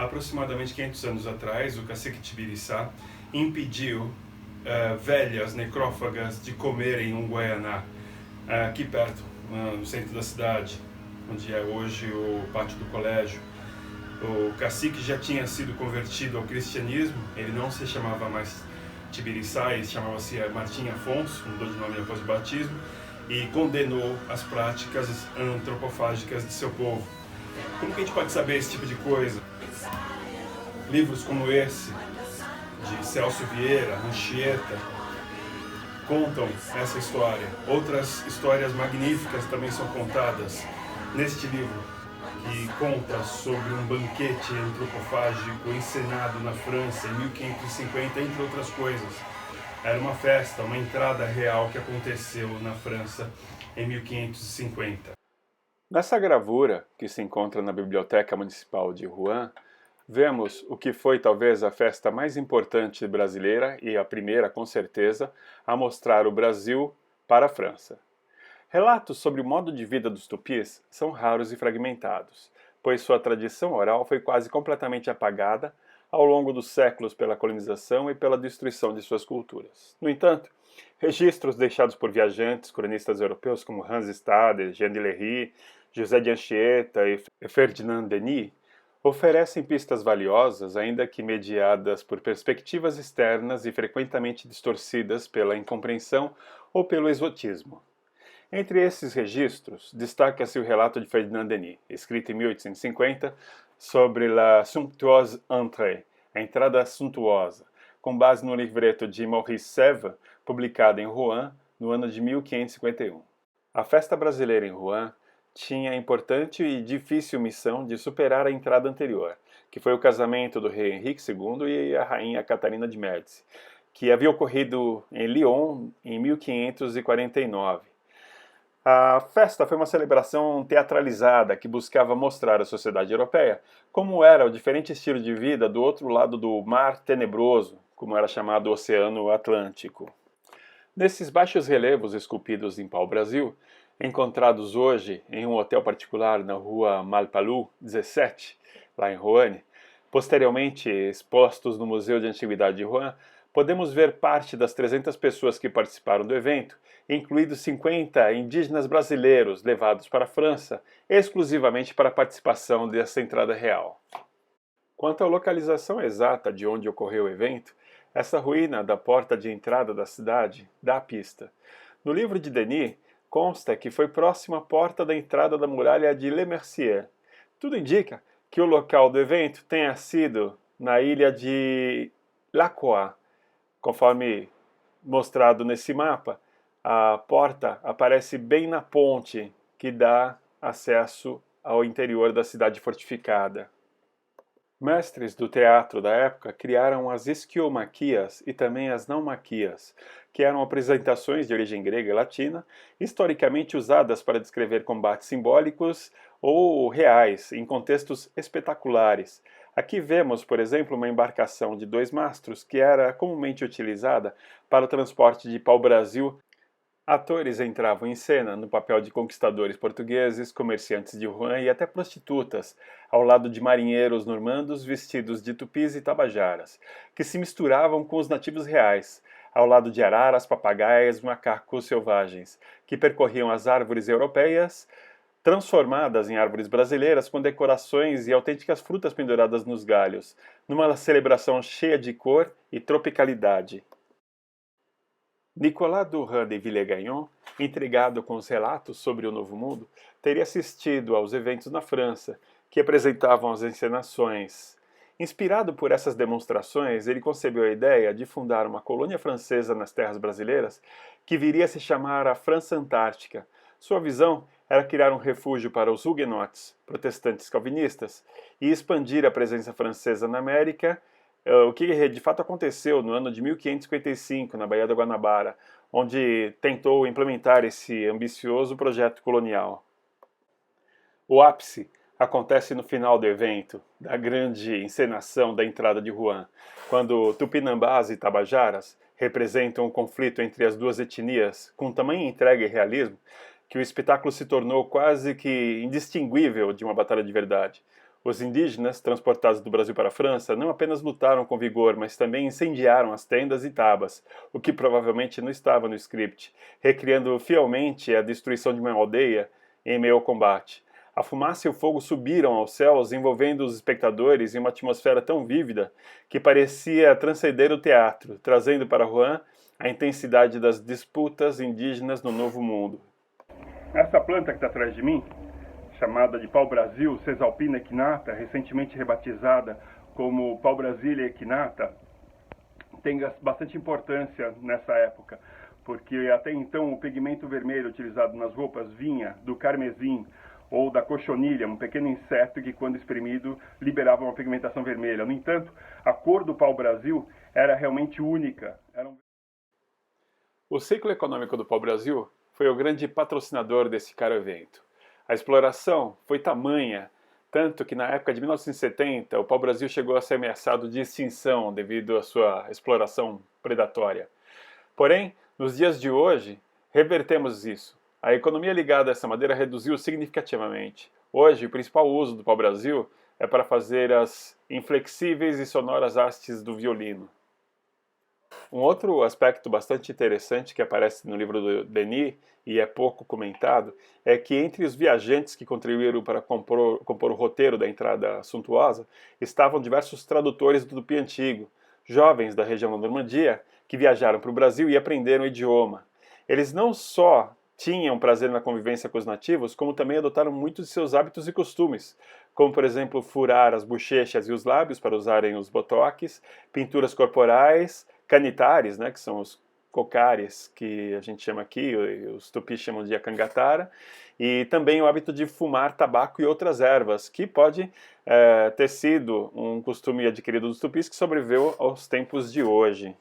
aproximadamente 500 anos atrás, o cacique Tibiriçá impediu velhas necrófagas de comerem um guaianá aqui perto, no centro da cidade, onde é hoje o pátio do colégio. O cacique já tinha sido convertido ao cristianismo, ele não se chamava mais Tibiriçá, ele chamava-se Martim Afonso, mudou de nome após o batismo, e condenou as práticas antropofágicas de seu povo. Como que a gente pode saber esse tipo de coisa? Livros como esse, de Celso Vieira, Anchieta, contam essa história. Outras histórias magníficas também são contadas neste livro, que conta sobre um banquete antropofágico encenado na França em 1550, entre outras coisas. Era uma festa, uma entrada real que aconteceu na França em 1550. Nessa gravura, que se encontra na Biblioteca Municipal de Rouen, vemos o que foi talvez a festa mais importante brasileira e a primeira, com certeza, a mostrar o Brasil para a França. Relatos sobre o modo de vida dos tupis são raros e fragmentados, pois sua tradição oral foi quase completamente apagada ao longo dos séculos pela colonização e pela destruição de suas culturas. No entanto, registros deixados por viajantes, cronistas europeus como Hans Stade, Jean de Lery, José de Anchieta e Ferdinand Denis oferecem pistas valiosas, ainda que mediadas por perspectivas externas e frequentemente distorcidas pela incompreensão ou pelo exotismo. Entre esses registros, destaca-se o relato de Ferdinand Denis, escrito em 1850, sobre La Sumptueuse Entrée, a entrada suntuosa, com base no livreto de Maurice Sèvres, publicado em Rouen no ano de 1551. A festa brasileira em Rouen tinha a importante e difícil missão de superar a entrada anterior, que foi o casamento do rei Henrique II e a rainha Catarina de Médici, que havia ocorrido em Lyon em 1549. A festa foi uma celebração teatralizada que buscava mostrar à sociedade europeia como era o diferente estilo de vida do outro lado do Mar Tenebroso, como era chamado o Oceano Atlântico. Nesses baixos relevos esculpidos em pau-brasil, encontrados hoje em um hotel particular na rua Malpalu 17, lá em Rouen, posteriormente expostos no Museu de Antiguidade de Rouen, podemos ver parte das 300 pessoas que participaram do evento, incluídos 50 indígenas brasileiros levados para a França, exclusivamente para a participação dessa entrada real. Quanto à localização exata de onde ocorreu o evento, essa ruína da porta de entrada da cidade dá a pista. No livro de Denis, consta que foi próximo à porta da entrada da muralha de Le Mercier. Tudo indica que o local do evento tenha sido na ilha de La Croix. Conforme mostrado nesse mapa, a porta aparece bem na ponte que dá acesso ao interior da cidade fortificada. Mestres do teatro da época criaram as esquiomaquias e também as naumaquias, que eram apresentações de origem grega e latina, historicamente usadas para descrever combates simbólicos ou reais, em contextos espetaculares. Aqui vemos, por exemplo, uma embarcação de 2 mastros que era comumente utilizada para o transporte de pau-brasil. Atores entravam em cena no papel de conquistadores portugueses, comerciantes de Rouen e até prostitutas, ao lado de marinheiros normandos vestidos de tupis e tabajaras, que se misturavam com os nativos reais, ao lado de araras, papagaias e macacos selvagens, que percorriam as árvores europeias, transformadas em árvores brasileiras com decorações e autênticas frutas penduradas nos galhos, numa celebração cheia de cor e tropicalidade. Nicolas Durand de Villegagnon, intrigado com os relatos sobre o Novo Mundo, teria assistido aos eventos na França, que apresentavam as encenações. Inspirado por essas demonstrações, ele concebeu a ideia de fundar uma colônia francesa nas terras brasileiras, que viria a se chamar a França Antártica. Sua visão era criar um refúgio para os huguenotes, protestantes calvinistas, e expandir a presença francesa na América, o que de fato aconteceu no ano de 1555, na Baía da Guanabara, onde tentou implementar esse ambicioso projeto colonial. O ápice acontece no final do evento, da grande encenação da entrada de Rouen, quando Tupinambás e Tabajaras representam um conflito entre as duas etnias com tamanha entrega e realismo que o espetáculo se tornou quase que indistinguível de uma batalha de verdade. Os indígenas, transportados do Brasil para a França, não apenas lutaram com vigor, mas também incendiaram as tendas e tabas, o que provavelmente não estava no script, recriando fielmente a destruição de uma aldeia em meio ao combate. A fumaça e o fogo subiram aos céus, envolvendo os espectadores em uma atmosfera tão vívida que parecia transcender o teatro, trazendo para Rouen a intensidade das disputas indígenas no Novo Mundo. Essa planta que está atrás de mim, chamada de pau-brasil, Cesalpina equinata, recentemente rebatizada como pau-brasilia equinata, tem bastante importância nessa época, porque até então o pigmento vermelho utilizado nas roupas vinha do carmesim ou da cochonilha, um pequeno inseto que, quando espremido, liberava uma pigmentação vermelha. No entanto, a cor do pau-brasil era realmente única. O ciclo econômico do pau-brasil foi o grande patrocinador desse caro evento. A exploração foi tamanha, tanto que na época de 1970 o pau-brasil chegou a ser ameaçado de extinção devido à sua exploração predatória. Porém, nos dias de hoje, revertemos isso. A economia ligada a essa madeira reduziu significativamente. Hoje, o principal uso do pau-brasil é para fazer as inflexíveis e sonoras hastes do violino. Um outro aspecto bastante interessante que aparece no livro do Denis e é pouco comentado é que entre os viajantes que contribuíram para compor o roteiro da entrada suntuosa estavam diversos tradutores do Tupi antigo, jovens da região da Normandia que viajaram para o Brasil e aprenderam o idioma. Eles não só tinham prazer na convivência com os nativos, como também adotaram muitos de seus hábitos e costumes, como por exemplo furar as bochechas e os lábios para usarem os botoques, pinturas corporais, canitares, né, que são os cocares que a gente chama aqui, os tupis chamam de acangatara, e também o hábito de fumar tabaco e outras ervas, que pode ter sido um costume adquirido dos tupis que sobreviveu aos tempos de hoje.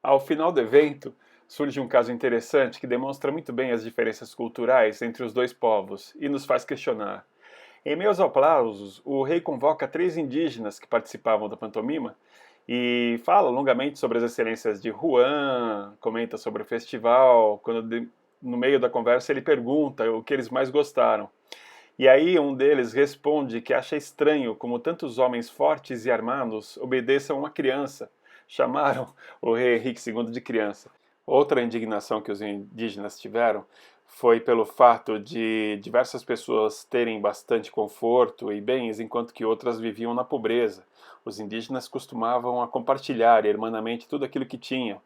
Ao final do evento, surge um caso interessante que demonstra muito bem as diferenças culturais entre os dois povos e nos faz questionar. Em meio aos aplausos, o rei convoca 3 indígenas que participavam da pantomima e fala longamente sobre as excelências de Rouen, comenta sobre o festival, quando no meio da conversa ele pergunta o que eles mais gostaram. E aí um deles responde que acha estranho como tantos homens fortes e armados obedeçam a uma criança. Chamaram o rei Henrique II de criança. Outra indignação que os indígenas tiveram foi pelo fato de diversas pessoas terem bastante conforto e bens, enquanto que outras viviam na pobreza. Os indígenas costumavam a compartilhar hermanamente tudo aquilo que tinham.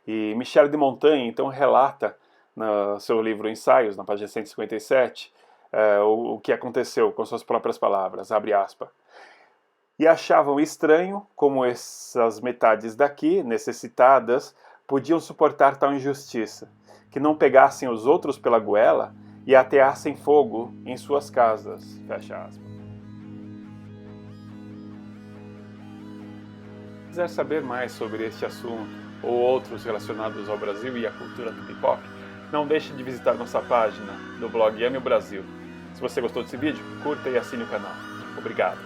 E Michel de Montaigne então relata no seu livro Ensaios, na página 157, o que aconteceu com suas próprias palavras, abre aspas. E achavam estranho como essas metades daqui, necessitadas, podiam suportar tal injustiça, que não pegassem os outros pela goela e ateassem fogo em suas casas. Fecha aspas. Se quiser saber mais sobre este assunto ou outros relacionados ao Brasil e à cultura tupipop, não deixe de visitar nossa página do blog Ame o Brasil. Se você gostou desse vídeo, curta e assine o canal. Obrigado.